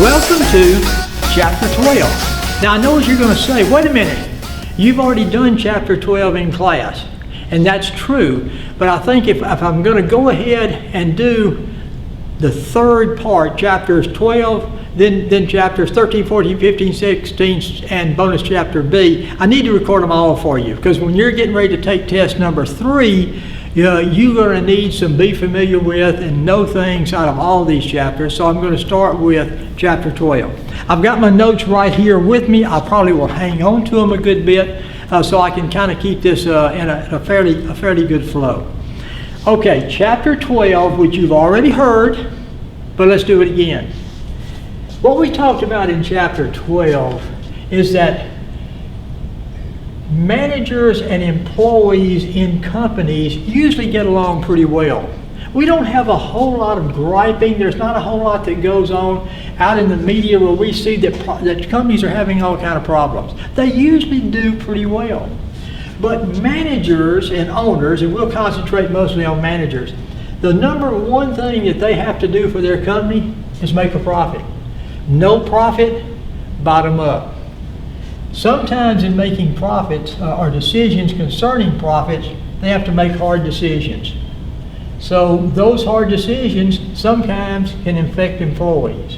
Welcome to Chapter 12. Now I know what you're going to say, wait a minute, you've already done Chapter 12 in class, and that's true, but I think if I'm going to go ahead and do the third part, Chapters 12, then Chapters 13, 14, 15, 16, and bonus Chapter B, I need to record them all for you, because when you're getting ready to take test number 3, you're going to need some be familiar with and know things out of all these chapters. So I'm going to start with Chapter 12. I've got my notes right here with me. I probably will hang on to them a good bit so I can kind of keep this in a fairly good flow. Okay, Chapter 12, which you've already heard, but let's do it again. What we talked about in Chapter 12 is that managers and employees in companies usually get along pretty well. We don't have a whole lot of griping. There's not a whole lot that goes on out in the media where we see that companies are having all kind of problems. They usually do pretty well. But managers and owners, and we'll concentrate mostly on managers, the number one thing that they have to do for their company is make a profit. No profit, bottom up. Sometimes in making profits or decisions concerning profits, they have to make hard decisions. So those hard decisions sometimes can affect employees.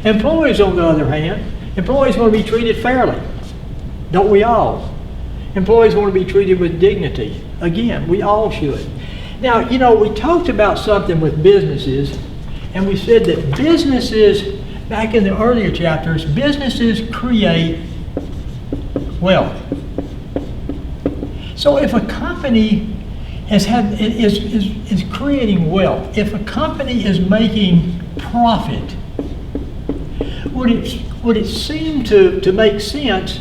Employees, on the other hand, employees want to be treated fairly. Don't we all? Employees want to be treated with dignity. Again, we all should. Now, you know, we talked about something with businesses, and we said that businesses, back in the earlier chapters, businesses create wealth. So if a company is creating wealth, if a company is making profit, would it seem to make sense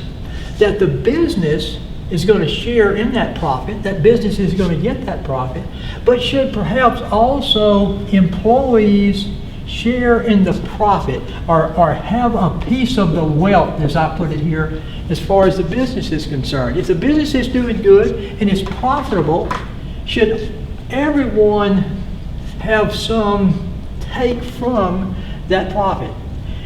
that the business is going to share in that profit, that business is going to get that profit, but should perhaps also employees share in the profit or have a piece of the wealth, as I put it here, as far as the business is concerned. If the business is doing good and is profitable, should everyone have some take from that profit?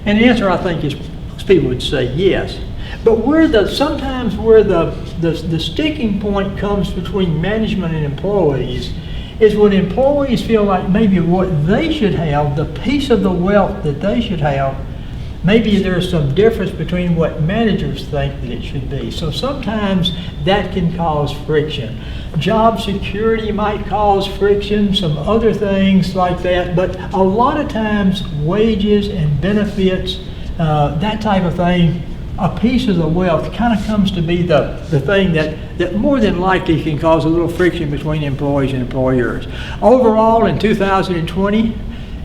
And the answer, I think, is most people would say yes. But sometimes where the sticking point comes between management and employees is when employees feel like maybe what they should have, the piece of the wealth that they should have, maybe there's some difference between what managers think that it should be. So sometimes that can cause friction. Job security might cause friction, some other things like that, but a lot of times wages and benefits, that type of thing, a piece of the wealth kind of comes to be the thing that more than likely can cause a little friction between employees and employers. Overall, in 2020,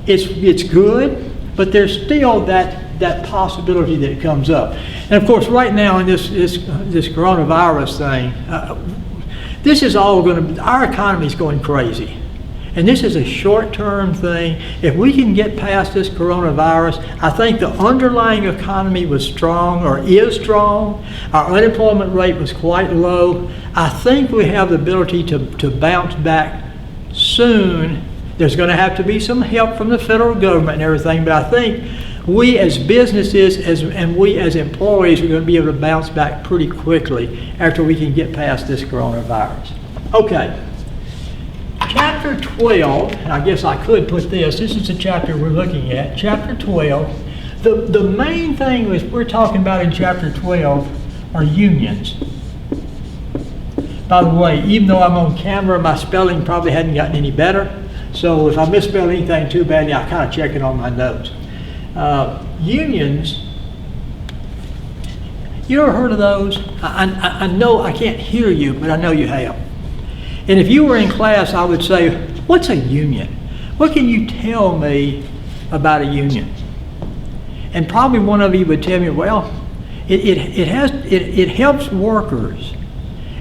it's good, but there's still that possibility that comes up. And of course, right now in this coronavirus thing, this is all going to, our economy is going crazy. And this is a short-term thing. If we can get past this coronavirus, I think the underlying economy was strong or is strong. Our unemployment rate was quite low. I think we have the ability to bounce back soon. There's going to have to be some help from the federal government and everything, but I think we as businesses and we as employees are going to be able to bounce back pretty quickly after we can get past this coronavirus. Okay. Chapter 12, and I guess I could put this is the chapter we're looking at, Chapter 12. The main thing we're talking about in Chapter 12 are unions. By the way, even though I'm on camera, my spelling probably hadn't gotten any better, so if I misspell anything too badly, I kind of check it on my notes. Unions, you ever heard of those? I know I can't hear you, but I know you have. And if you were in class, I would say, what's a union? What can you tell me about a union? And probably one of you would tell me, well, it helps workers.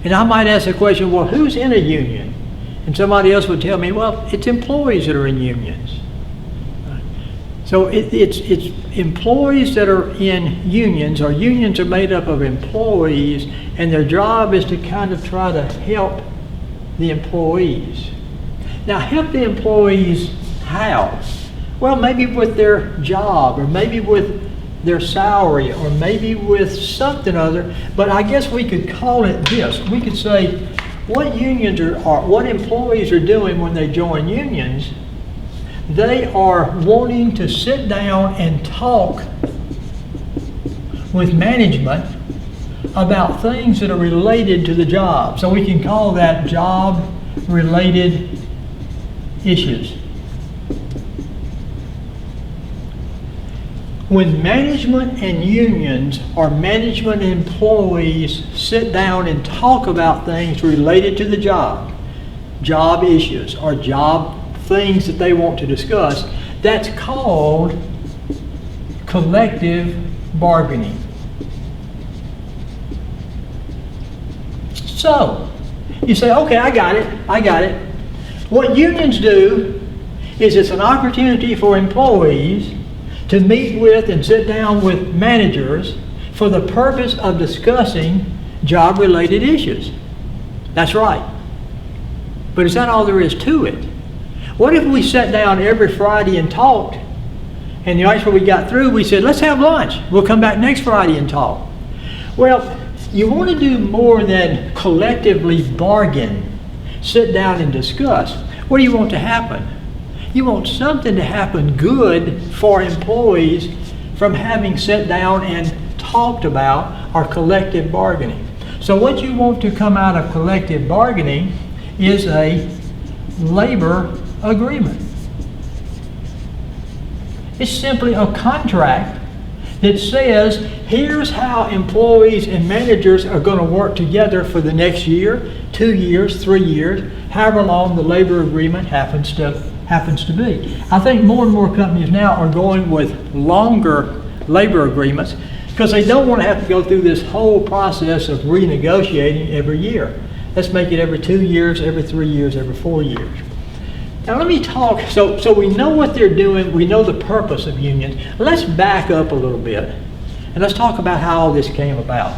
And I might ask the question, well, who's in a union? And somebody else would tell me, well, it's employees that are in unions. So it's employees that are in unions, or unions are made up of employees, and their job is to kind of try to help the employees. Now, help the employees how? Well, maybe with their job, or maybe with their salary, or maybe with something other, but I guess we could call it this. We could say what unions are what employees are doing when they join unions. They are wanting to sit down and talk with management about things that are related to the job. So we can call that job-related issues. When management and unions or management and employees sit down and talk about things related to the job issues, or job things that they want to discuss, that's called collective bargaining. So, you say, okay, I got it. What unions do is it's an opportunity for employees to meet with and sit down with managers for the purpose of discussing job-related issues. That's right. But is that all there is to it? What if we sat down every Friday and talked, and the night before we got through, we said, let's have lunch. We'll come back next Friday and talk. Well, you want to do more than collectively bargain, sit down and discuss. What do you want to happen? You want something to happen good for employees from having sat down and talked about our collective bargaining. So what you want to come out of collective bargaining is a labor agreement. It's simply a contract that says, here's how employees and managers are going to work together for the next year, 2 years, 3 years, however long the labor agreement happens to be. I think more and more companies now are going with longer labor agreements because they don't want to have to go through this whole process of renegotiating every year. Let's make it every 2 years, every 3 years, every 4 years. Now let me talk, so we know what they're doing, we know the purpose of unions. Let's back up a little bit and let's talk about how all this came about.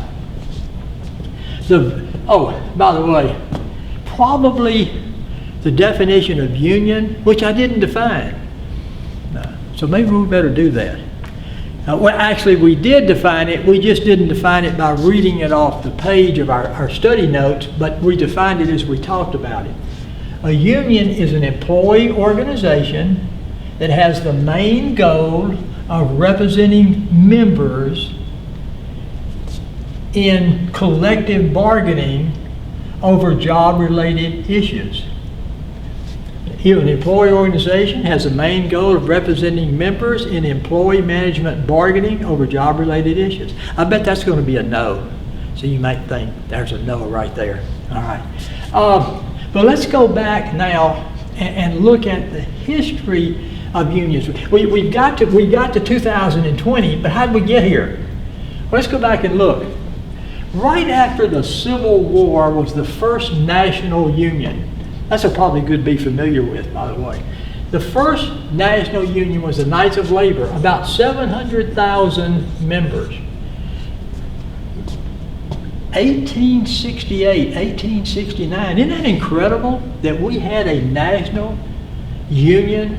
By the way, probably the definition of union, which I didn't define. So maybe we better do that. Well, actually we did define it, we just didn't define it by reading it off the page of our study notes, but we defined it as we talked about it. A union is an employee organization that has the main goal of representing members in collective bargaining over job-related issues. An employee organization has the main goal of representing members in employee management bargaining over job-related issues. I bet that's going to be a no. So you might think there's a no right there. All right. But let's go back now and look at the history of unions. We got to 2020, but how did we get here? Well, let's go back and look. Right after the Civil War was the first national union. That's probably good to be familiar with, by the way. The first national union was the Knights of Labor, about 700,000 members. 1868, 1869, isn't that incredible that we had a national union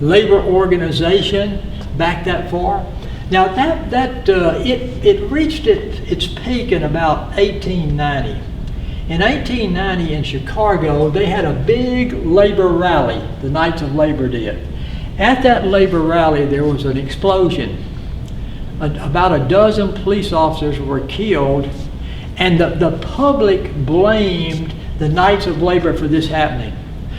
labor organization back that far? Now it reached its peak in about 1890. In 1890 in Chicago, they had a big labor rally, the Knights of Labor did. At that labor rally, there was an explosion. About a dozen police officers were killed, and the public blamed the Knights of Labor for this happening.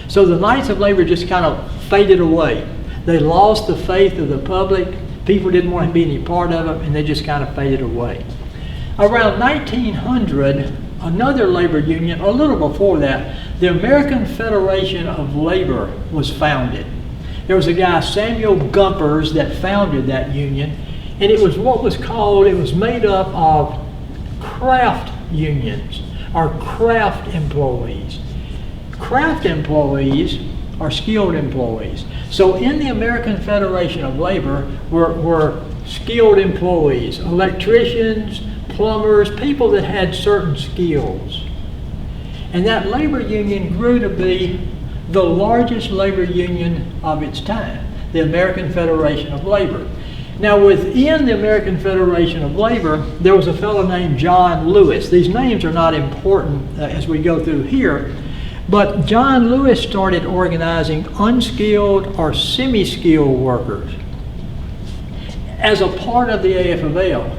So the Knights of Labor just kind of faded away. They lost the faith of the public. People didn't want to be any part of it, and they just kind of faded away. Around 1900, another labor union, a little before that, the American Federation of Labor was founded. There was a guy, Samuel Gompers, that founded that union, and it was made up of craft unions, or craft employees. Craft employees are skilled employees. So in the American Federation of Labor were skilled employees, electricians, plumbers, people that had certain skills. And that labor union grew to be the largest labor union of its time. the American Federation of Labor. Now, within the American Federation of Labor, there was a fellow named John Lewis. These names are not important as we go through here, but John Lewis started organizing unskilled or semi-skilled workers as a part of the AFL.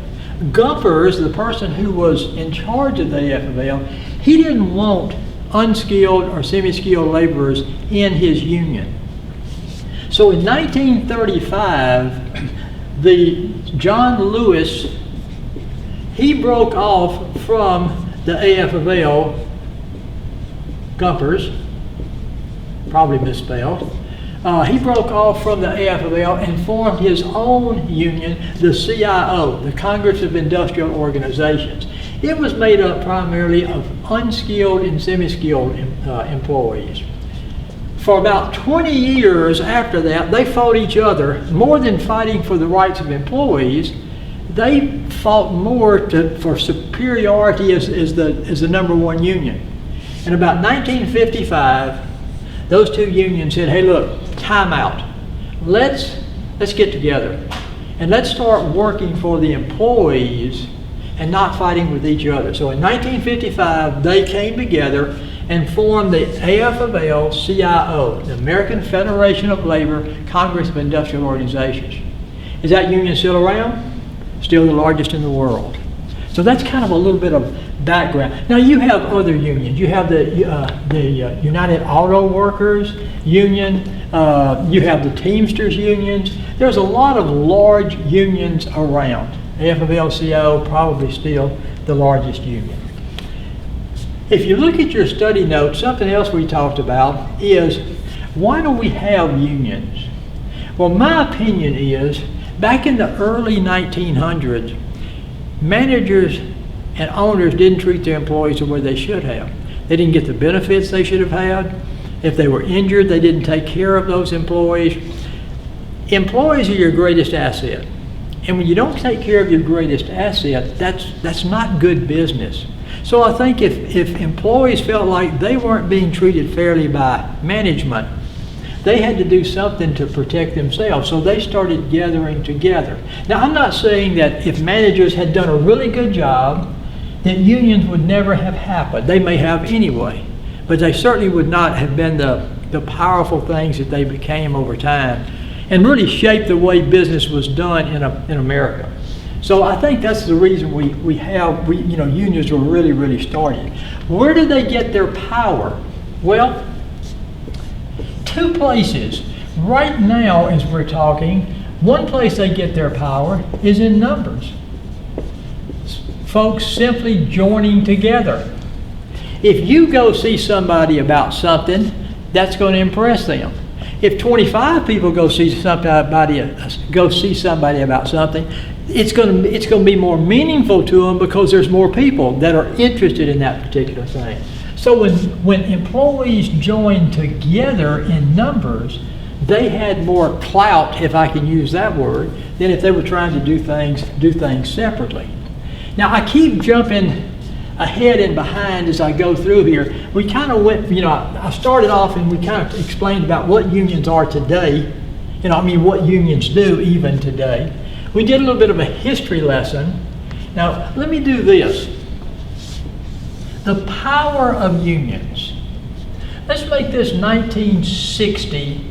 Gumpers, the person who was in charge of the AFL, he didn't want unskilled or semi-skilled laborers in his union. So in 1935, John Lewis, he broke off from the AFL, Gumpers, probably misspelled. He broke off from the AFL and formed his own union, the CIO, the Congress of Industrial Organizations. It was made up primarily of unskilled and semi-skilled employees. For about 20 years after that, they fought each other. More than fighting for the rights of employees, they fought more for superiority as the number one union. In about 1955, those two unions said, hey look, time out. Let's get together and let's start working for the employees and not fighting with each other. So in 1955, they came together and formed the AFL-CIO, the American Federation of Labor, Congress of Industrial Organizations. Is that union still around? Still the largest in the world. So that's kind of a little bit of background. Now you have other unions. You have the United Auto Workers Union. You have the Teamsters unions. There's a lot of large unions around. AFL-CIO probably still the largest union. If you look at your study notes, something else we talked about is, why do we have unions? Well, my opinion is, back in the early 1900s, managers and owners didn't treat their employees the way they should have. They didn't get the benefits they should have had. If they were injured, they didn't take care of those employees. Employees are your greatest asset. And when you don't take care of your greatest asset, that's not good business. So I think if employees felt like they weren't being treated fairly by management, they had to do something to protect themselves. So they started gathering together. Now, I'm not saying that if managers had done a really good job, that unions would never have happened. They may have anyway, but they certainly would not have been the powerful things that they became over time and really shaped the way business was done in America. So I think that's the reason unions were really started. Where did they get their power? Well, two places. Right now, as we're talking, one place they get their power is in numbers. Folks simply joining together. If you go see somebody about something, that's going to impress them. If 25 people go see somebody about something, it's going to be more meaningful to them because there's more people that are interested in that particular thing. So when employees joined together in numbers, they had more clout, if I can use that word, than if they were trying to do things separately. Now I keep jumping ahead and behind as I go through here. We kind of went, I started off and we kind of explained about what unions are today, what unions do even today. We did a little bit of a history lesson. Now, let me do this. The power of unions. Let's make this 1960,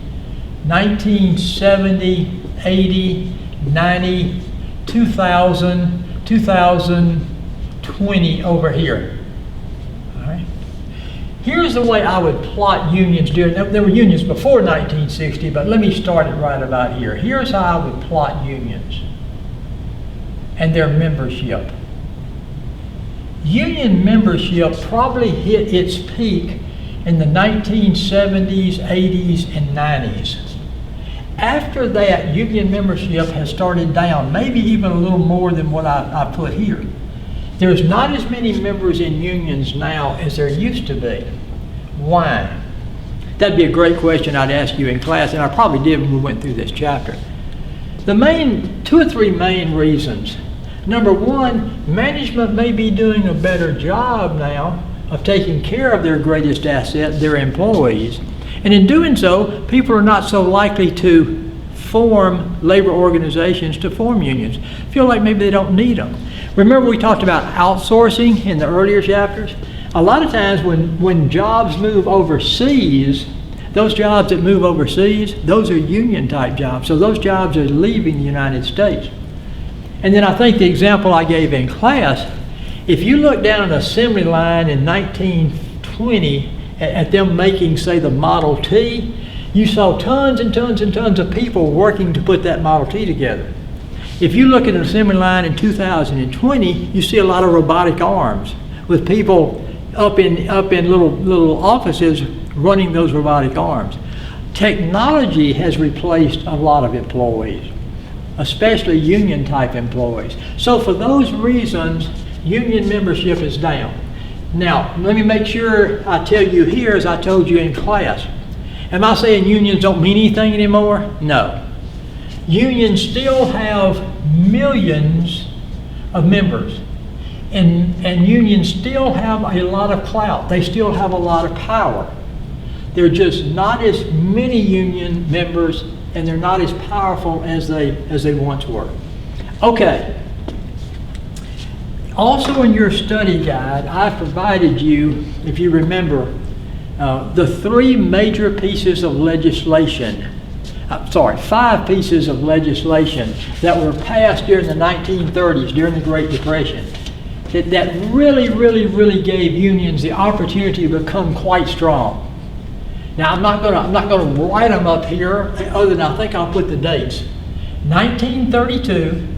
1970, 80, 90, 2000, 2020 over here. All right. Here's the way I would plot unions. There were unions before 1960, but let me start it right about here. Here's how I would plot unions and their membership. Union membership probably hit its peak in the 1970s, 80s, and 90s. After that, union membership has started down, maybe even a little more than what I put here. There's not as many members in unions now as there used to be. Why? That'd be a great question I'd ask you in class, and I probably did when we went through this chapter. The two or three main reasons. Number one, management may be doing a better job now of taking care of their greatest asset, their employees. And in doing so, people are not so likely to form labor organizations to form unions. Feel like maybe they don't need them. Remember we talked about outsourcing in the earlier chapters? A lot of times when jobs move overseas, those jobs that move overseas, those are union type jobs. So those jobs are leaving the United States. And then I think the example I gave in class, if you look down an assembly line in 1920 at them making, say, the Model T, you saw tons and tons and tons of people working to put that Model T together. If you look at an assembly line in 2020, you see a lot of robotic arms with people up in little offices running those robotic arms. Technology has replaced a lot of employees, especially union type employees. So for those reasons, union membership is down. Now, let me make sure I tell you here, as I told you in class, am I saying unions don't mean anything anymore? No. Unions still have millions of members, and unions still have a lot of clout. They still have a lot of power. There are just not as many union members, and they're not as powerful as they once were. Okay. Also in your study guide, I provided you, if you remember, the 3 major pieces of legislation, 5 pieces of legislation that were passed during the 1930s, during the Great Depression, that really gave unions the opportunity to become quite strong. Now I'm not gonna write them up here, other than I think I'll put the dates. 1932.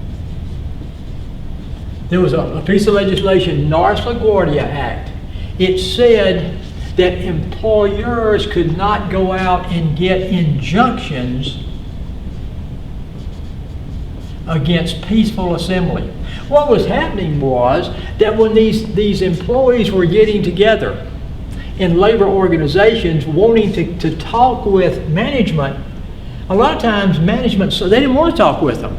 There was a piece of legislation, Norris LaGuardia Act. It said that employers could not go out and get injunctions against peaceful assembly. What was happening was that when these employees were getting together in labor organizations wanting to talk with management, a lot of times management, so they didn't want to talk with them.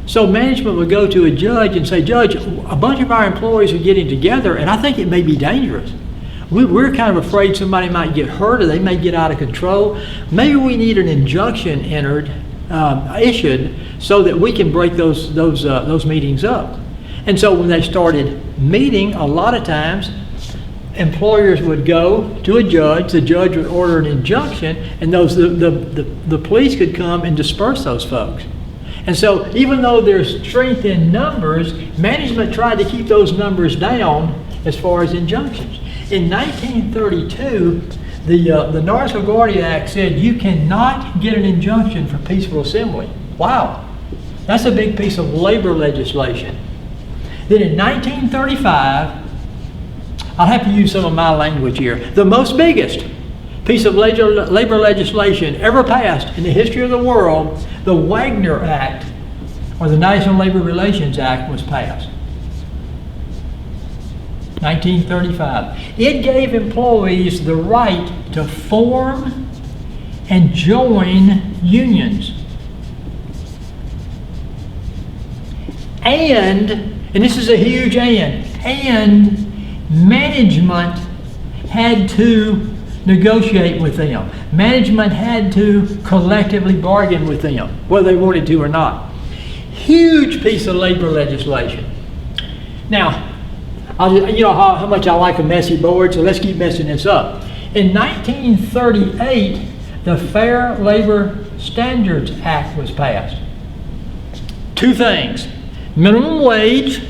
So management would go to a judge and say, Judge, a bunch of our employees are getting together and I think it may be dangerous. We're kind of afraid somebody might get hurt or they may get out of control. Maybe we need an injunction issued so that we can break those meetings up. And so when they started meeting, a lot of times employers would go to a judge, the judge would order an injunction, and the police could come and disperse those folks. And so even though there's strength in numbers, management tried to keep those numbers down as far as injunctions. In 1932, the Norris LaGuardia Act said you cannot get an injunction for peaceful assembly. Wow, that's a big piece of labor legislation. Then in 1935, I'll have to use some of my language here, the most biggest piece of labor legislation ever passed in the history of the world, the Wagner Act, or the National Labor Relations Act, was passed. 1935. It gave employees the right to form and join unions. And this is a huge and management had to negotiate with them. Management had to collectively bargain with them, whether they wanted to or not. Huge piece of labor legislation. Now, you know how much I like a messy board, so let's keep messing this up. In 1938, the Fair Labor Standards Act was passed. 2 things. Minimum wage.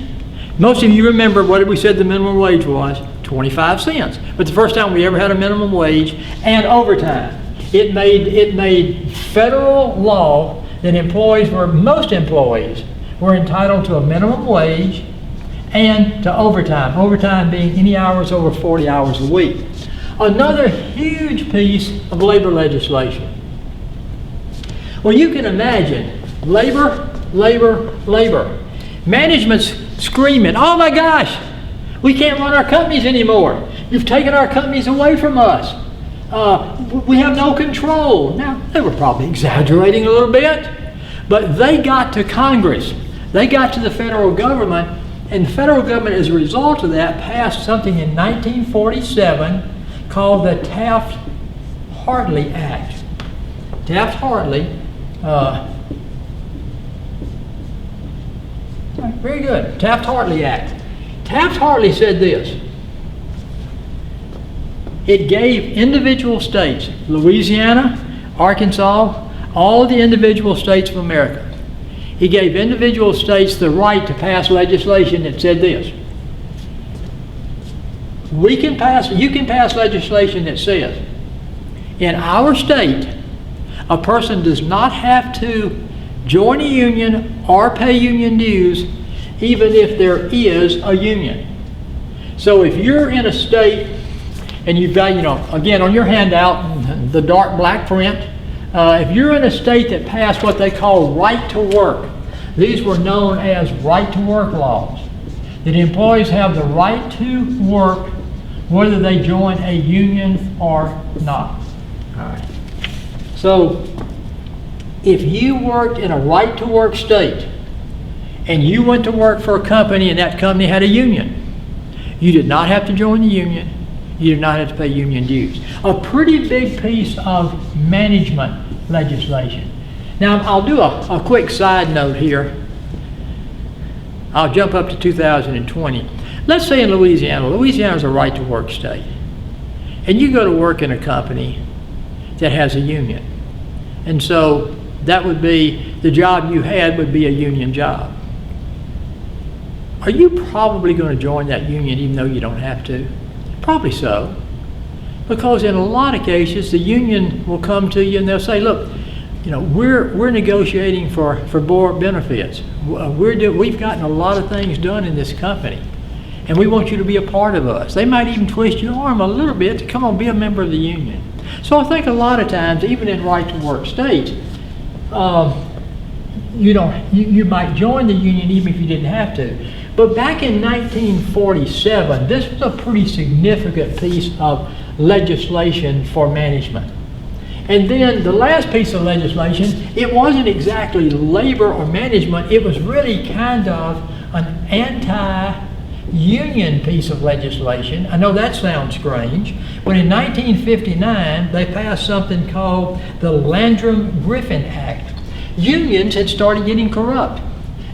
Most of you remember what we said the minimum wage was, 25 cents. But the first time we ever had a minimum wage, and overtime. It made federal law that most employees were entitled to a minimum wage and to overtime. Overtime being any hours over 40 hours a week. Another huge piece of labor legislation. Well, you can imagine labor. Management's screaming, oh my gosh, we can't run our companies anymore. You've taken our companies away from us. We have no control. Now, they were probably exaggerating a little bit, but they got to Congress. They got to the federal government, and the federal government, as a result of that, passed something in 1947 called the Taft-Hartley Act. Taft-Hartley Very good. Taft-Hartley Act. Taft-Hartley said this. It gave individual states, Louisiana, Arkansas, all the individual states of America. He gave individual states the right to pass legislation that said this. You can pass legislation that says, in our state, a person does not have to join a union or pay union dues even if there is a union. So if you're in a state and you've got, again on your handout, the dark black print, if you're in a state that passed what they call right to work, these were known as right to work laws, that employees have the right to work whether they join a union or not. All right. So if you worked in a right to work state and you went to work for a company and that company had a union, you did not have to join the union. You did not have to pay union dues. A pretty big piece of management legislation. Now, I'll do a quick side note here. I'll jump up to 2020. Let's say in Louisiana. Louisiana is a right to work state. And you go to work in a company that has a union. And so that would be, the job you had would be a union job. Are you probably going to join that union even though you don't have to? Probably so. Because in a lot of cases, the union will come to you and they'll say, look, we're negotiating for board benefits. We've gotten a lot of things done in this company, and we want you to be a part of us. They might even twist your arm a little bit to come on, be a member of the union. So I think a lot of times, even in right to work states, you might join the union even if you didn't have to. But back in 1947, this was a pretty significant piece of legislation for management. And then the last piece of legislation, it wasn't exactly labor or management, it was really kind of an anti-union piece of legislation. I know that sounds strange, but in 1959, they passed something called the Landrum-Griffin Act. Unions had started getting corrupt.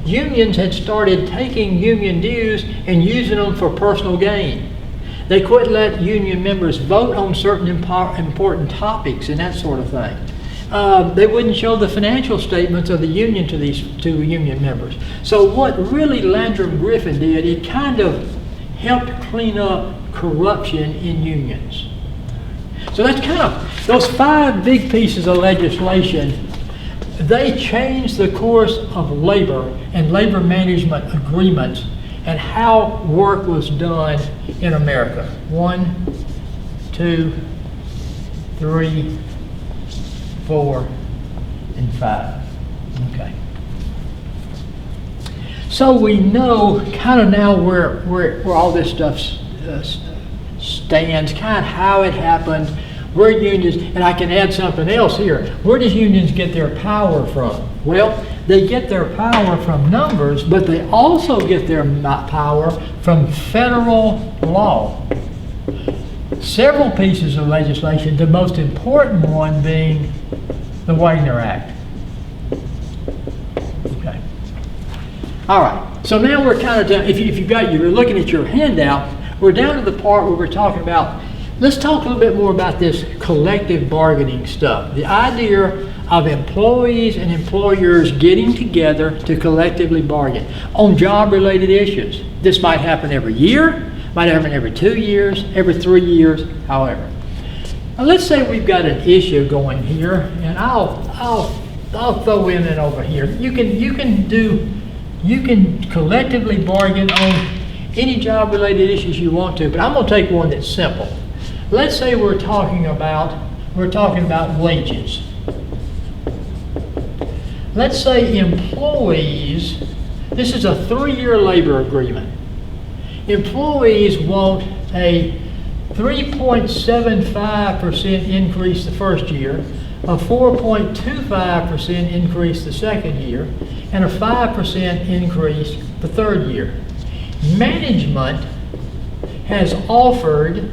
Unions had started taking union dues and using them for personal gain. They couldn't let union members vote on certain important topics and that sort of thing. They wouldn't show the financial statements of the union to these two union members. So what really Landrum-Griffin did, it kind of helped clean up corruption in unions. So that's kind of, those 5 big pieces of legislation, they changed the course of labor and labor management agreements and how work was done in America. 1, 2, 3, 4, and 5. Okay. So we know kind of now where all this stuff stands, kind of how it happened, where unions, and I can add something else here. Where does unions get their power from? Well, they get their power from numbers, but they also get their power from federal law. Several pieces of legislation, the most important one being the Wagner Act. Okay. All right. So now we're kind of down. If you're looking at your handout, we're down to the part where we're talking about. Let's talk a little bit more about this collective bargaining stuff. The idea of employees and employers getting together to collectively bargain on job-related issues. This might happen every year, might happen every 2 years, every 3 years, however. Now let's say we've got an issue going here, and I'll throw in it over here. You can collectively bargain on any job-related issues you want to, but I'm going to take one that's simple. Let's say we're talking about wages. Let's say employees, this is a 3-year labor agreement. Employees want a 3.75% increase the first year, a 4.25% increase the second year, and a 5% increase the third year. Management has offered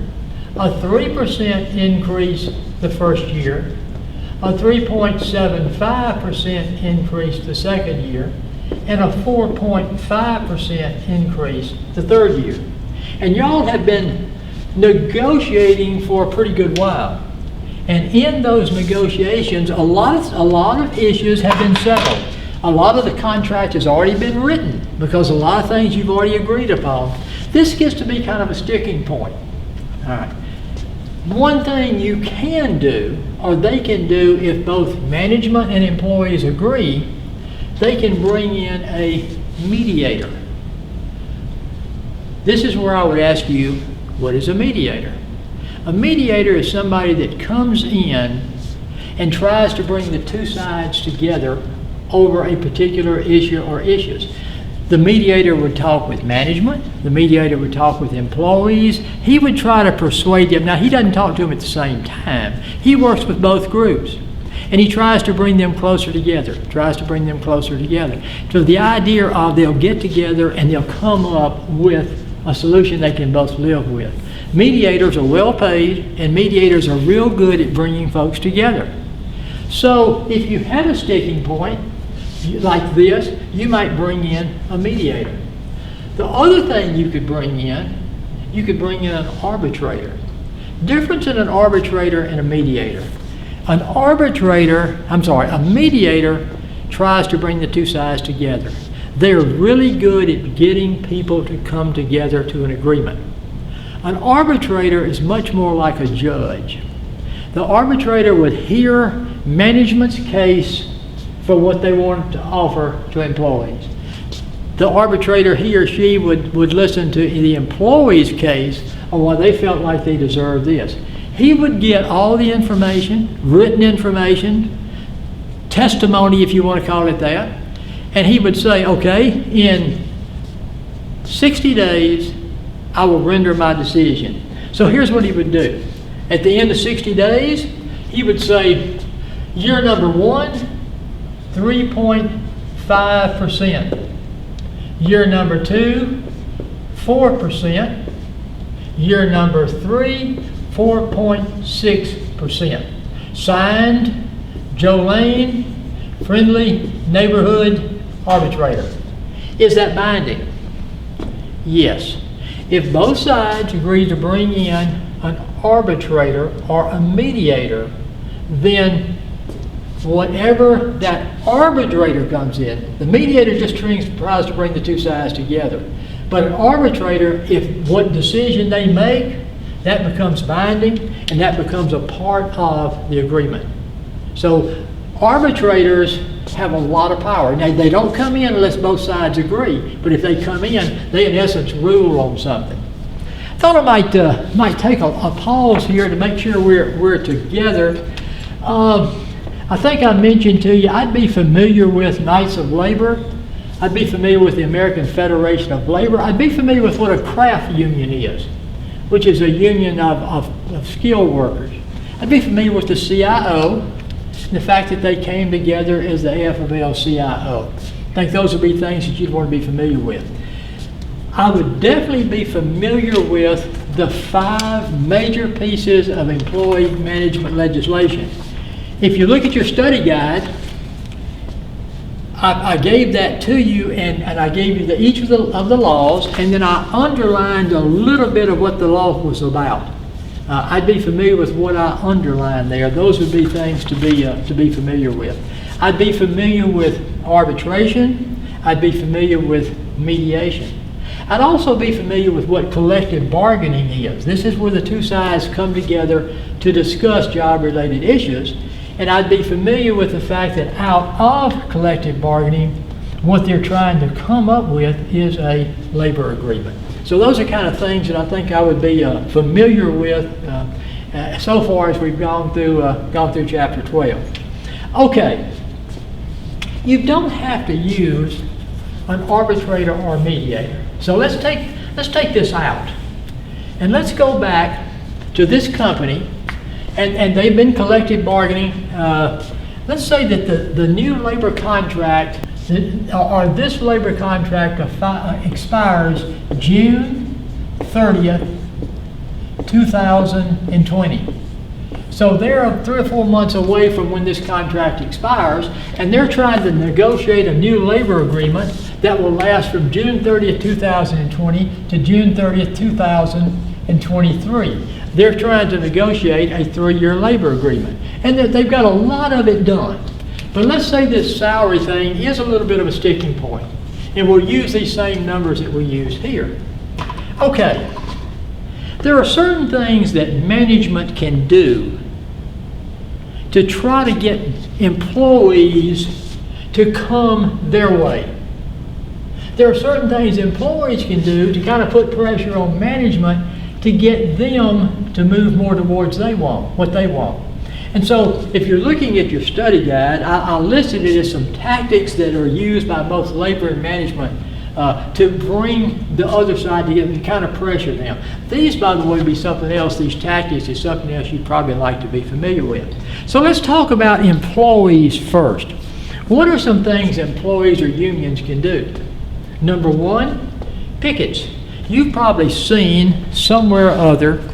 a 3% increase the first year, a 3.75% increase the second year, and a 4.5% increase the third year. And y'all have been negotiating for a pretty good while. And in those negotiations, a lot of issues have been settled. A lot of the contract has already been written because a lot of things you've already agreed upon. This gets to be kind of a sticking point. All right. One thing you can do, or they can do, if both management and employees agree, they can bring in a mediator. This is where I would ask you, what is a mediator? A mediator is somebody that comes in and tries to bring the two sides together over a particular issue or issues. The mediator would talk with management. The mediator would talk with employees. He would try to persuade them. Now, he doesn't talk to them at the same time. He works with both groups. And he tries to bring them closer together, So the idea of they'll get together and they'll come up with a solution they can both live with. Mediators are well paid, and mediators are real good at bringing folks together. So if you have a sticking point like this, you might bring in a mediator. The other thing you could bring in an arbitrator. Difference in an arbitrator and a mediator. A mediator tries to bring the two sides together. They're really good at getting people to come together to an agreement. An arbitrator is much more like a judge. The arbitrator would hear management's case for what they want to offer to employees. The arbitrator, he or she, would listen to the employee's case on why they felt like they deserved this. He would get all the information, written information, testimony if you want to call it that, and he would say, okay, in 60 days, I will render my decision. So here's what he would do. At the end of 60 days, he would say, year number 1, 3.5%. Year number 2, 4%. Year number 3, 4.6%. Signed, Jolene, Friendly Neighborhood Arbitrator. Is that binding? Yes. If both sides agree to bring in an arbitrator or a mediator, then whatever that arbitrator comes in, the mediator just tries to bring the two sides together. But an arbitrator, if what decision they make, that becomes binding and that becomes a part of the agreement. So arbitrators have a lot of power. Now, they don't come in unless both sides agree, but if they come in, they in essence rule on something. I thought I might take a pause here to make sure we're together. I think I mentioned to you, I'd be familiar with Knights of Labor. I'd be familiar with the American Federation of Labor. I'd be familiar with what a craft union is, which is a union of skilled workers. I'd be familiar with the CIO, the fact that they came together as the AFL-CIO. I think those would be things that you'd want to be familiar with. I would definitely be familiar with the 5 major pieces of employee management legislation. If you look at your study guide, I gave that to you, and I gave you each of the laws, and then I underlined a little bit of what the law was about. I'd be familiar with what I underlined there. Those would be things to be familiar with. I'd be familiar with arbitration. I'd be familiar with mediation. I'd also be familiar with what collective bargaining is. This is where the two sides come together to discuss job-related issues. And I'd be familiar with the fact that out of collective bargaining, what they're trying to come up with is a labor agreement. So those are kind of things that I think I would be familiar with so far as we've gone through chapter 12. Okay, you don't have to use an arbitrator or a mediator. So let's take this out, and let's go back to this company, and they've been collective bargaining. Let's say that the new labor contract, or this labor contract expires June 30th, 2020. So they're 3 or 4 months away from when this contract expires, and they're trying to negotiate a new labor agreement that will last from June 30th, 2020 to June 30th, 2023. They're trying to negotiate a 3-year labor agreement, and they've got a lot of it done. But let's say this salary thing is a little bit of a sticking point, and we'll use these same numbers that we use here. Okay, there are certain things that management can do to try to get employees to come their way. There are certain things employees can do to kind of put pressure on management to get them to move more towards what they want. And so if you're looking at your study guide, I listed it as some tactics that are used by both labor and management to bring the other side together and kind of pressure them. These, by the way, would be something else. These tactics is something else you'd probably like to be familiar with. So let's talk about employees first. What are some things employees or unions can do? Number one, pickets. You've probably seen somewhere or other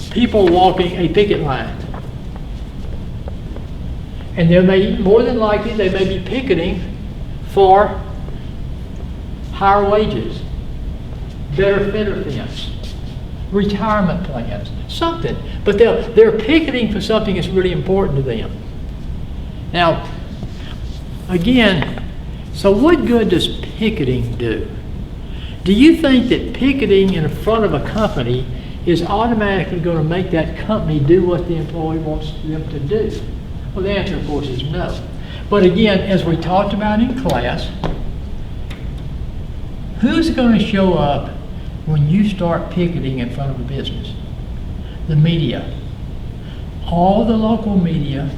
people walking a picket line. And more than likely, they may be picketing for higher wages, better benefits, retirement plans, something. But they're picketing for something that's really important to them. Now, again, so what good does picketing do? Do you think that picketing in front of a company is automatically going to make that company do what the employee wants them to do? Well, the answer, of course, is no. But again, as we talked about in class, who's going to show up when you start picketing in front of a business? The media. All the local media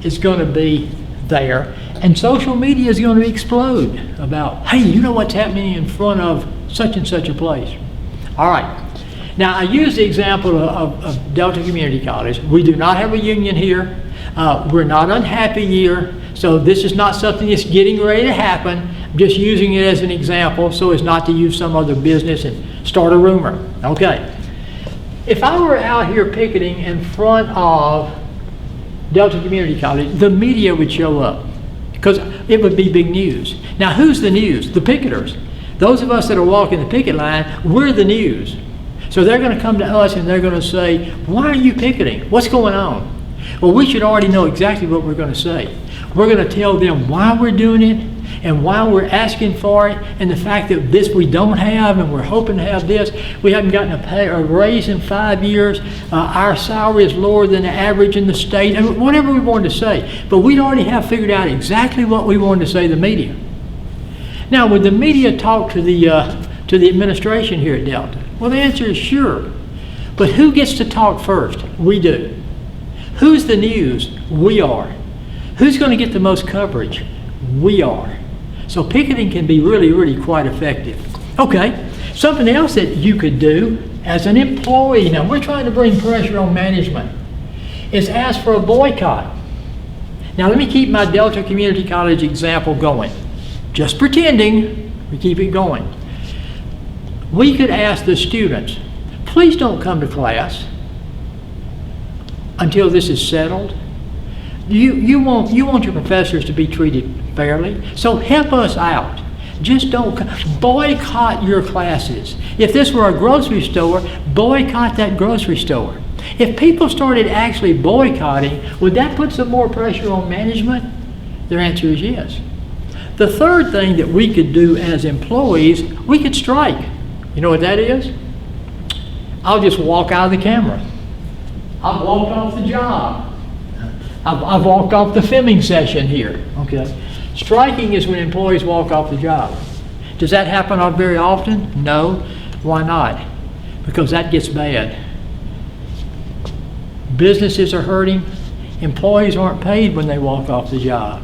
is going to be there, and social media is going to explode about, hey, you know what's happening in front of such and such a place. All right. Now, I use the example of Delta Community College. We do not have a union here. We're not unhappy here, so this is not something that's getting ready to happen. I'm just using it as an example so as not to use some other business and start a rumor. Okay. If I were out here picketing in front of Delta Community College, the media would show up because it would be big news. Now, who's the news? The picketers. Those of us that are walking the picket line, we're the news. So they're going to come to us and they're going to say, why are you picketing? What's going on? Well, we should already know exactly what we're going to say. We're going to tell them why we're doing it and why we're asking for it, and the fact that this we don't have and we're hoping to have this. We haven't gotten a raise in 5 years. Our salary is lower than the average in the state, and whatever we wanted to say. But we'd already have figured out exactly what we wanted to say to the media. Now, would the media talk to the administration here at Delta? Well, the answer is sure. But who gets to talk first? We do. Who's the news? We are. Who's going to get the most coverage? We are. So picketing can be really, really quite effective. Okay, something else that you could do as an employee, now we're trying to bring pressure on management, is ask for a boycott. Now let me keep my Delta Community College example going. Just pretending, we keep it going. We could ask the students, please don't come to class until this is settled. You want your professors to be treated fairly, so help us out. Just don't boycott your classes. If this were a grocery store, boycott that grocery store. If people started actually boycotting, would that put some more pressure on management? Their answer is yes. The third thing that we could do as employees, we could strike. You know what that is? I'll just walk out of the camera. I've walked off the job. I've walked off the filming session here. Okay. Striking is when employees walk off the job. Does that happen very often? No. Why not? Because that gets bad. Businesses are hurting. Employees aren't paid when they walk off the job.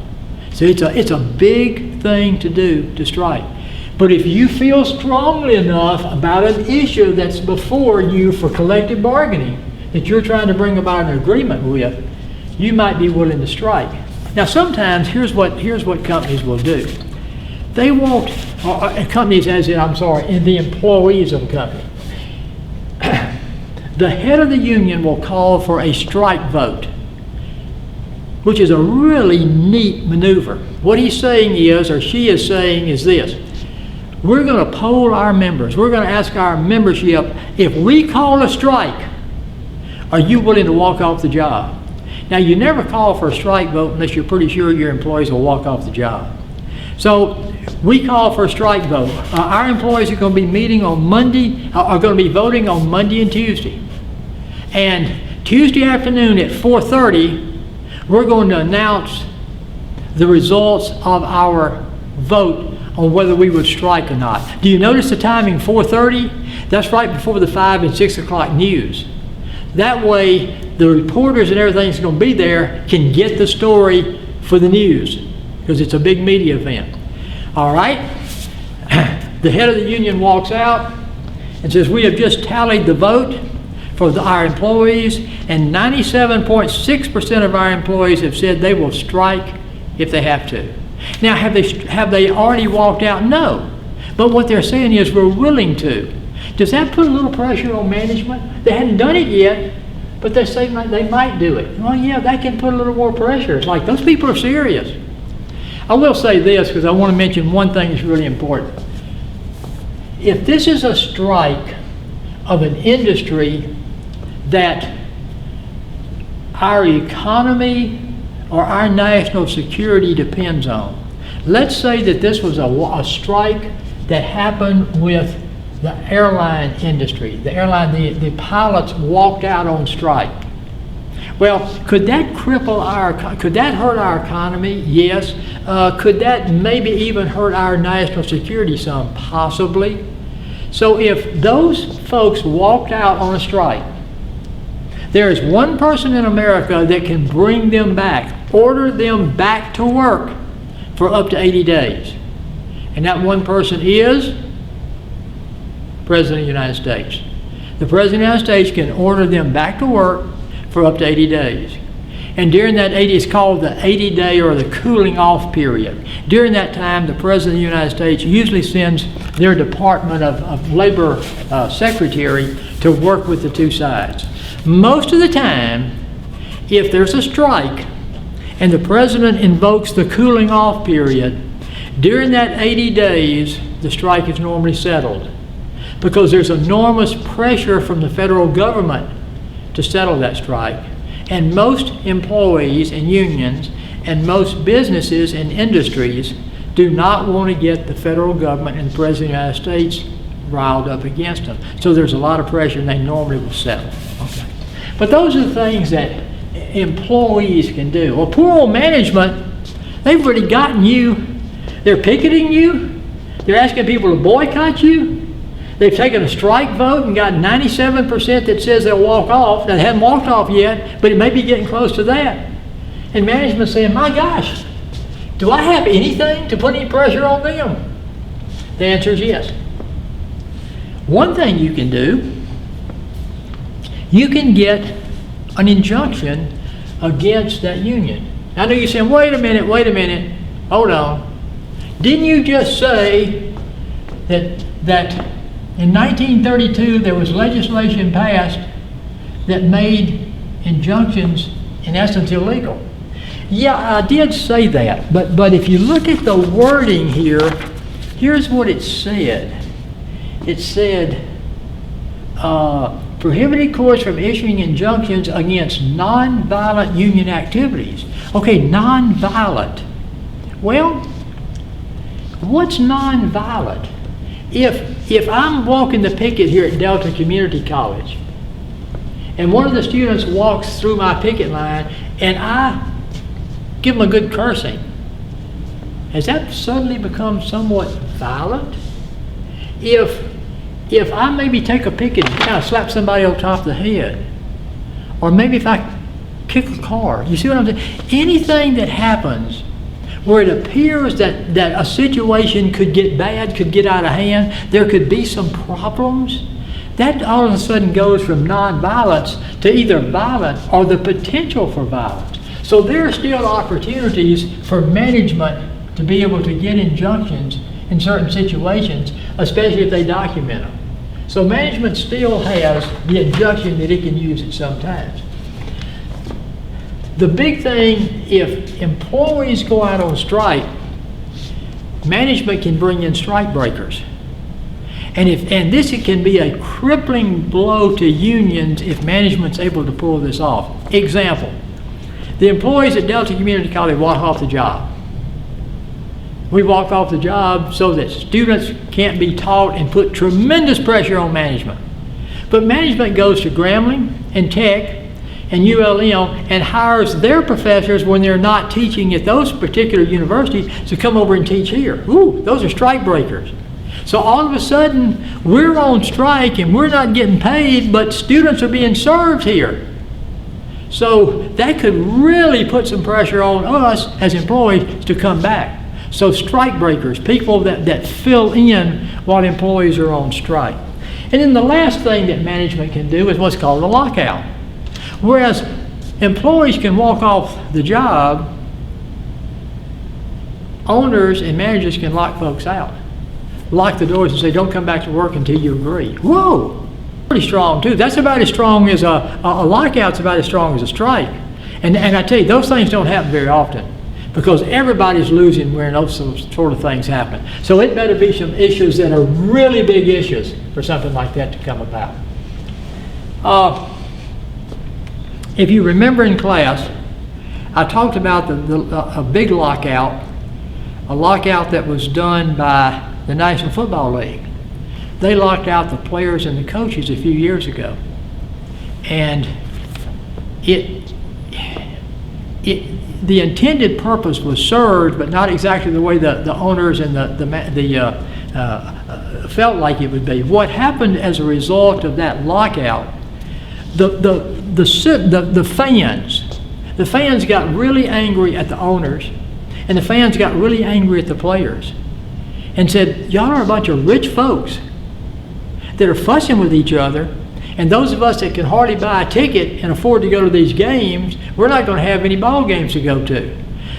So it's a big thing to do, to strike. But if you feel strongly enough about an issue that's before you for collective bargaining that you're trying to bring about an agreement with, you might be willing to strike. Now sometimes, here's what companies will do. They won't, companies as in, the employees of a company. the head of the union will call for a strike vote, which is a really neat maneuver. What he's saying is, or she is saying, is this: we're going to poll our members. We're going to ask our membership, if we call a strike, are you willing to walk off the job? Now, you never call for a strike vote unless you're pretty sure your employees will walk off the job. So we call for a strike vote. Our employees are going to be meeting on Monday, are going to be voting on Monday and Tuesday. And Tuesday afternoon at 4:30, we're going to announce the results of our vote on whether we would strike or not. Do you notice the timing, 4:30? That's right before the 5 and 6 o'clock news. That way, the reporters and everything that's going to be there can get the story for the news, because it's a big media event. All right? The head of the union walks out and says, we have just tallied the vote for our employees, and 97.6% of our employees have said they will strike if they have to. Now, have they already walked out? No. But what they're saying is, we're willing to. Does that put a little pressure on management? They hadn't done it yet, but they're saying they might do it. Well, yeah, that can put a little more pressure. It's like, those people are serious. I will say this, because I want to mention one thing that's really important. If this is a strike of an industry that our economy or our national security depends on, let's say that this was a strike that happened with the airline industry. The pilots walked out on strike. Well, could that could that hurt our economy? Yes. Could that maybe even hurt our national security some? Possibly. So if those folks walked out on a strike, there is one person in America that can bring them back, order them back to work for up to 80 days. And that one person is President of the United States. The President of the United States can order them back to work for up to 80 days. And during that 80, it's called the 80-day or the cooling off period. During that time, the President of the United States usually sends their Department of Labor secretary to work with the two sides. Most of the time, if there's a strike and the President invokes the cooling off period, during that 80 days, the strike is normally settled, because there's enormous pressure from the federal government to settle that strike. And most employees and unions and most businesses and industries do not want to get the federal government and the President of the United States riled up against them. So there's a lot of pressure, and they normally will settle. Okay. But those are the things that employees can do. Well, poor old management, they've already gotten you. They're picketing you. They're asking people to boycott you. They've taken a strike vote and got 97% that says they'll walk off. They haven't walked off yet, but it may be getting close to that. And management's saying, my gosh, do I have anything to put any pressure on them? The answer is yes. One thing you can do, you can get an injunction against that union. I know you're saying, wait a minute, hold on. Didn't you just say that in 1932, there was legislation passed that made injunctions, in essence, illegal? Yeah, I did say that, but if you look at the wording here, here's what it said. It said, prohibited courts from issuing injunctions against nonviolent union activities. Okay, nonviolent. Well, what's nonviolent? If I'm walking the picket here at Delta Community College, and one of the students walks through my picket line, and I give them a good cursing, has that suddenly become somewhat violent? If I maybe take a picket and kind of slap somebody on top of the head, or maybe if I kick a car, you see what I'm saying? Anything that happens where it appears that a situation could get bad, could get out of hand, there could be some problems, that all of a sudden goes from nonviolence to either violent or the potential for violence. So there are still opportunities for management to be able to get injunctions in certain situations, especially if they document them. So management still has the injunction that it can use it sometimes. The big thing, if employees go out on strike, management can bring in strike breakers. And this can be a crippling blow to unions if management's able to pull this off. Example, the employees at Delta Community College walk off the job. We walk off the job so that students can't be taught and put tremendous pressure on management. But management goes to Grambling and Tech and ULM and hires their professors when they're not teaching at those particular universities to come over and teach here. Ooh, those are strike breakers. So all of a sudden, we're on strike and we're not getting paid, but students are being served here. So that could really put some pressure on us as employees to come back. So strike breakers, people that fill in while employees are on strike. And then the last thing that management can do is what's called a lockout. Whereas employees can walk off the job, owners and managers can lock folks out. Lock the doors and say, don't come back to work until you agree. Whoa, pretty strong too. That's about as strong as a lockout's about as strong as a strike. And I tell you, those things don't happen very often because everybody's losing when those sort of things happen. So it better be some issues that are really big issues for something like that to come about. If you remember in class, I talked about a big lockout, a lockout that was done by the National Football League. They locked out the players and the coaches a few years ago. And the intended purpose was served, but not exactly the way the owners and felt like it would be. What happened as a result of that lockout, the fans got really angry at the owners, and the fans got really angry at the players, and said, y'all are a bunch of rich folks that are fussing with each other, and those of us that can hardly buy a ticket and afford to go to these games, we're not going to have any ball games to go to.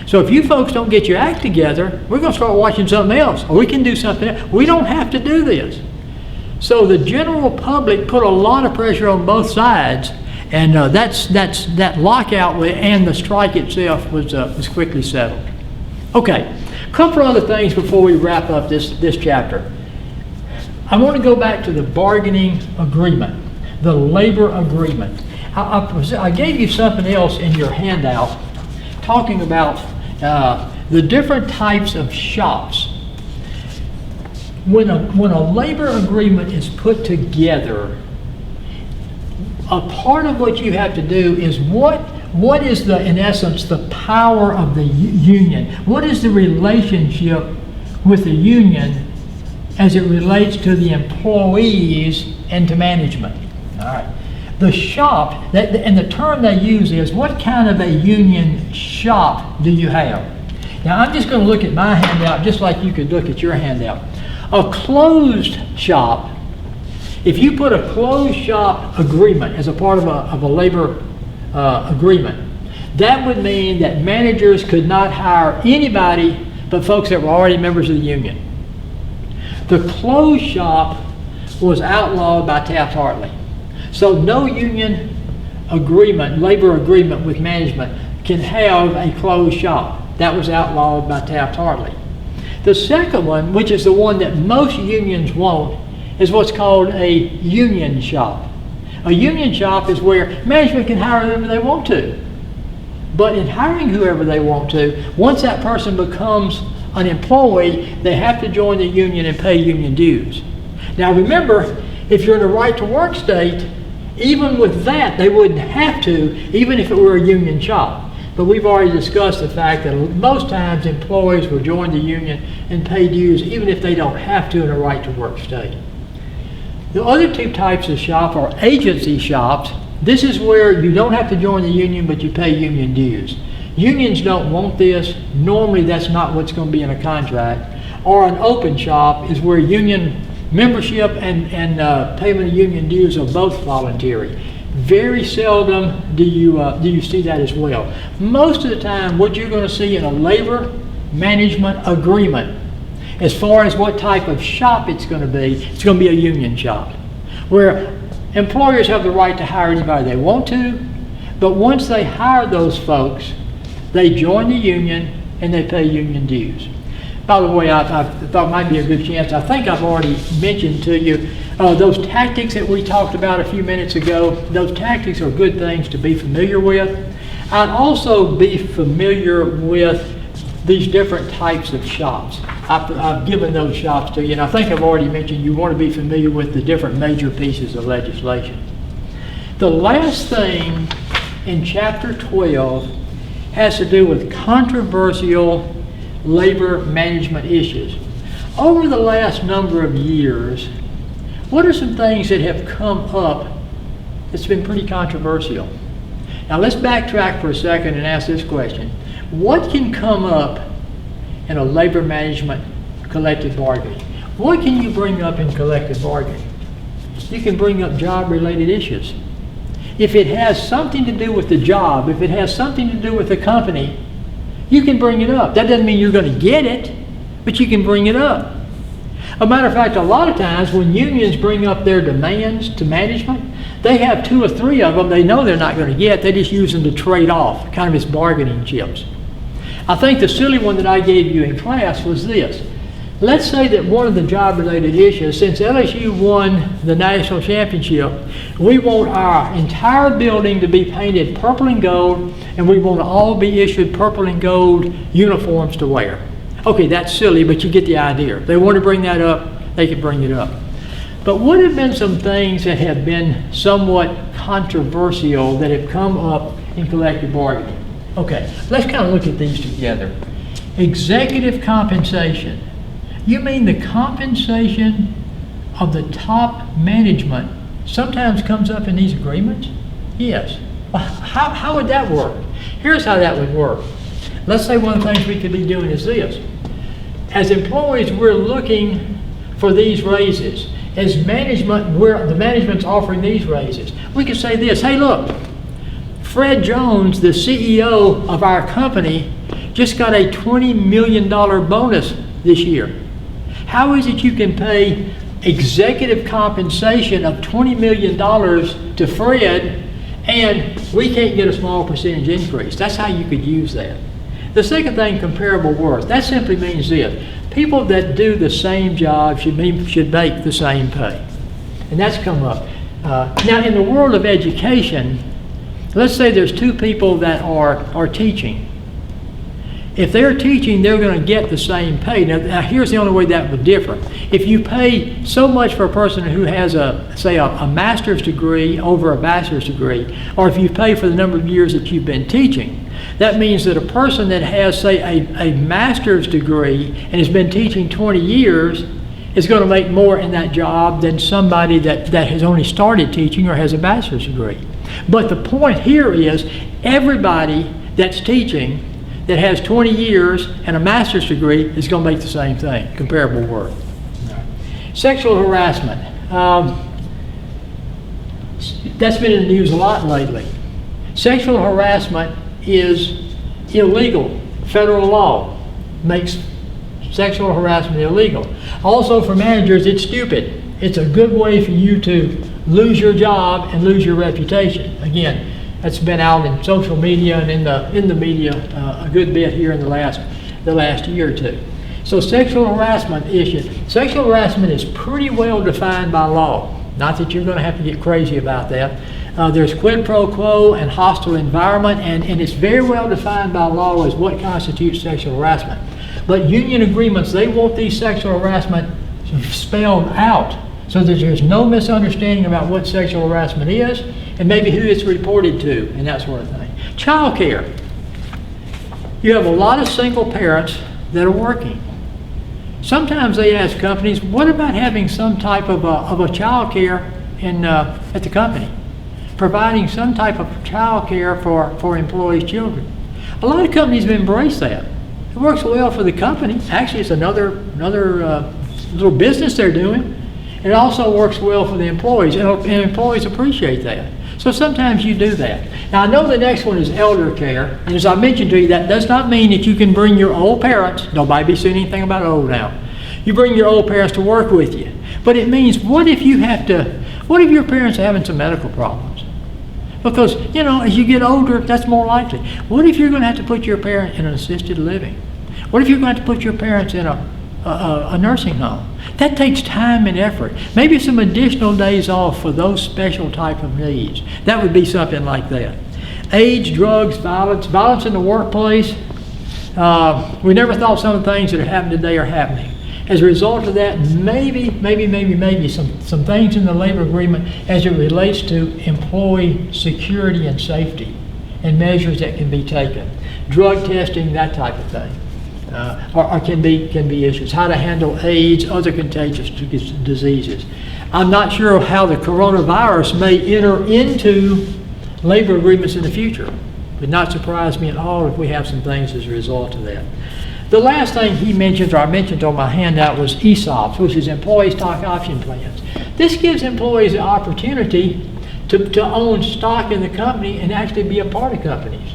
So if you folks don't get your act together, we're going to start watching something else, or we can do something else. We don't have to do this. So the general public put a lot of pressure on both sides, and that lockout and the strike itself was quickly settled. Okay, a couple of other things before we wrap up this chapter. I want to go back to the bargaining agreement, the labor agreement. I gave you something else in your handout talking about the different types of shops. When a labor agreement is put together, a part of what you have to do is what is in essence the power of the union? What is the relationship with the union as it relates to the employees and to management? All right. The shop, and the term they use is, what kind of a union shop do you have? Now I'm just going to look at my handout just like you could look at your handout. A closed shop, if you put a closed shop agreement as a part of a labor agreement, that would mean that managers could not hire anybody but folks that were already members of the union. The closed shop was outlawed by Taft-Hartley. So no union agreement, labor agreement with management can have a closed shop. That was outlawed by Taft-Hartley. The second one, which is the one that most unions want, is what's called a union shop. A union shop is where management can hire whoever they want to. But in hiring whoever they want to, once that person becomes an employee, they have to join the union and pay union dues. Now remember, if you're in a right to work state, even with that, they wouldn't have to, even if it were a union shop. But we've already discussed the fact that most times employees will join the union and pay dues even if they don't have to in a right to work state. The other two types of shop are agency shops. This is where you don't have to join the union, but you pay union dues. Unions don't want this. Normally that's not what's going to be in a contract. Or an open shop is where union membership and payment of union dues are both voluntary. Very seldom do you see that as well. Most of the time, what you're going to see in a labor management agreement, as far as what type of shop it's going to be a union shop. where employers have the right to hire anybody they want to, but once they hire those folks, they join the union and they pay union dues. By the way, I thought might be a good chance. I think I've already mentioned to you those tactics that we talked about a few minutes ago. Those tactics are good things to be familiar with. I'd also be familiar with these different types of shops. I've given those shops to you, and I think I've already mentioned you want to be familiar with the different major pieces of legislation. The last thing in Chapter 12 has to do with controversial labor management issues. Over the last number of years, what are some things that have come up that's been pretty controversial? Now let's backtrack for a second and ask this question. What can come up in a labor management collective bargaining? What can you bring up in collective bargaining? You can bring up job-related issues. If it has something to do with the job, if it has something to do with the company, you can bring it up. That doesn't mean you're going to get it, but you can bring it up. A matter of fact, a lot of times when unions bring up their demands to management, they have 2 or 3 of them they know they're not going to get. They just use them to trade off, kind of as bargaining chips. I think the silly one that I gave you in class was this. Let's say that one of the job-related issues, since LSU won the national championship, we want our entire building to be painted purple and gold, and we want to all be issued purple and gold uniforms to wear. Okay, that's silly, but you get the idea. If they want to bring that up, they can bring it up. But what have been some things that have been somewhat controversial that have come up in collective bargaining? Okay, let's kind of look at these together. Executive compensation. You mean the compensation of the top management sometimes comes up in these agreements? Yes. Well, how would that work? Here's how that would work. Let's say one of the things we could be doing is this. As employees, we're looking for these raises. As management, the management's offering these raises. We could say this, hey look, Fred Jones, the CEO of our company, just got a $20 million bonus this year. How is it you can pay executive compensation of $20 million to Fred and we can't get a small percentage increase? That's how you could use that. The second thing, comparable worth. That simply means this. People that do the same job should make the same pay. And that's come up. Now in the world of education, let's say there's 2 people that are teaching. If they're teaching, they're going to get the same pay. Now here's the only way that would differ. If you pay so much for a person who has a master's degree over a bachelor's degree, or if you pay for the number of years that you've been teaching, that means that a person that has, say, a master's degree and has been teaching 20 years is going to make more in that job than somebody that has only started teaching or has a bachelor's degree. But the point here is everybody that's teaching that has 20 years and a master's degree is going to make the same thing, comparable work. Sexual harassment. That's been in the news a lot lately. Sexual harassment is illegal. Federal law makes sexual harassment illegal. Also for managers, it's stupid. It's a good way for you to lose your job and lose your reputation. Again, that's been out in social media and in the media a good bit here in the last year or 2. So sexual harassment issue. Sexual harassment is pretty well defined by law. Not that you're going to have to get crazy about that. There's quid pro quo and hostile environment, and it's very well defined by law as what constitutes sexual harassment. But union agreements, they want these sexual harassment spelled out so that there's no misunderstanding about what sexual harassment is and maybe who it's reported to and that sort of thing. Childcare. You have a lot of single parents that are working. Sometimes they ask companies, what about having some type of a child care at the company? Providing some type of child care for employees' children. A lot of companies have embraced that. It works well for the company. Actually, it's another little business they're doing. It also works well for the employees, and employees appreciate that. So sometimes you do that. Now I know the next one is elder care, and as I mentioned to you, that does not mean that you can bring your old parents. Nobody be saying anything about old now. You bring your old parents to work with you. But it means, what if you have to What if your parents are having some medical problems? Because, you know, as you get older, that's more likely. What if you're going to have to put your parent in an assisted living? What if you're going to have to put your parents in a nursing home? That takes time and effort. Maybe some additional days off for those special type of needs. That would be something like that. Age, drugs, violence in the workplace. We never thought some of the things that are happening today are happening. As a result of that, maybe some things in the labor agreement as it relates to employee security and safety and measures that can be taken. Drug testing, that type of thing. Or can be issues. How to handle AIDS, other contagious diseases. I'm not sure how the coronavirus may enter into labor agreements in the future. It would not surprise me at all if we have some things as a result of that. The last thing he mentioned, or I mentioned on my handout, was ESOPs, which is employee stock option plans. This gives employees the opportunity to own stock in the company and actually be a part of companies.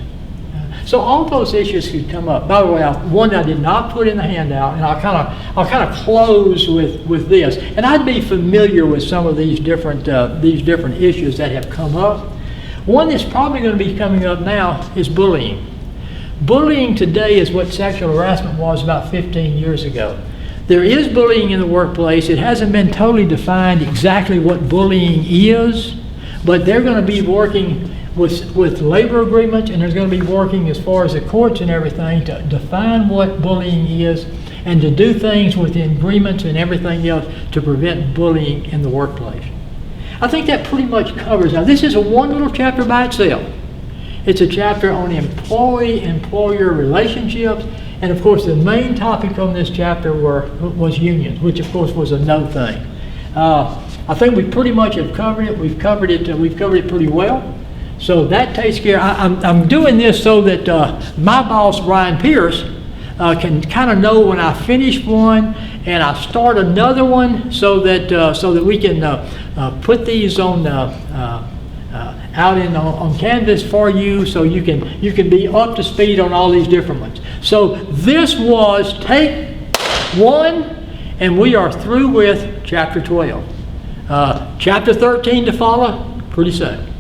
So all those issues could come up. By the way, one I did not put in the handout, and I'll kind of close with this. And I'd be familiar with some of these different issues that have come up. One that's probably going to be coming up now is bullying. Bullying today is what sexual harassment was about 15 years ago. There is bullying in the workplace. It hasn't been totally defined exactly what bullying is, but they're going to be working with labor agreements, and there's going to be working as far as the courts and everything to define what bullying is and to do things with the agreements and everything else to prevent bullying in the workplace. I think that pretty much covers. Now, this is one little chapter by itself. It's a chapter on employee-employer relationships, and of course the main topic on this chapter was unions, which of course was a no thing. I think we pretty much have covered it. We've covered it pretty well. So that takes care. I'm doing this so that my boss, Brian Pierce, can kind of know when I finish one and I start another one, so that we can put these on out on canvas for you, so you can be up to speed on all these different ones. So this was take 1, and we are through with chapter 12. Chapter 13 to follow pretty soon.